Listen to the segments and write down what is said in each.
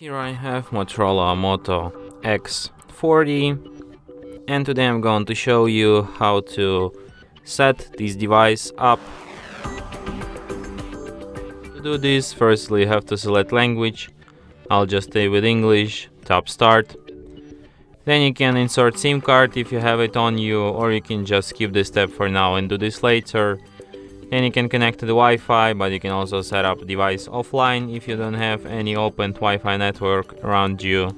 Here I have Motorola Moto X40, and today I'm going to show you how to set this device up. To do this, firstly you have to select language. I'll just stay with English, tap start. Then you can insert SIM card if you have it on you, or you can just skip this step for now and do this later. Then you can connect to the Wi-Fi, but you can also set up the device offline if you don't have any open Wi-Fi network around you.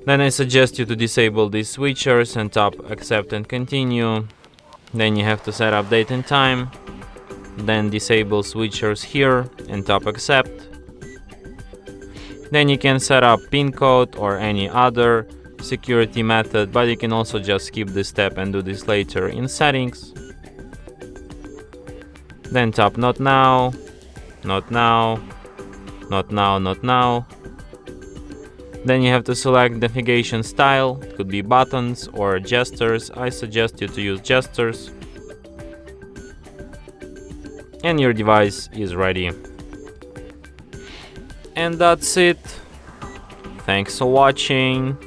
Then I suggest you to disable these switchers and tap accept and continue. Then you have to set up date and time. Then disable switchers here and tap accept. Then you can set up PIN code or any other security method, but you can also just skip this step and do this later in settings. Then tap not now, not now, not now, not now. Then you have to select navigation style. It could be buttons or gestures. I suggest you to use gestures. And your device is ready. And that's it. Thanks for watching.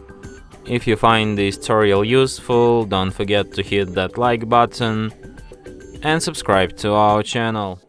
If you find this tutorial useful, don't forget to hit that like button and subscribe to our channel.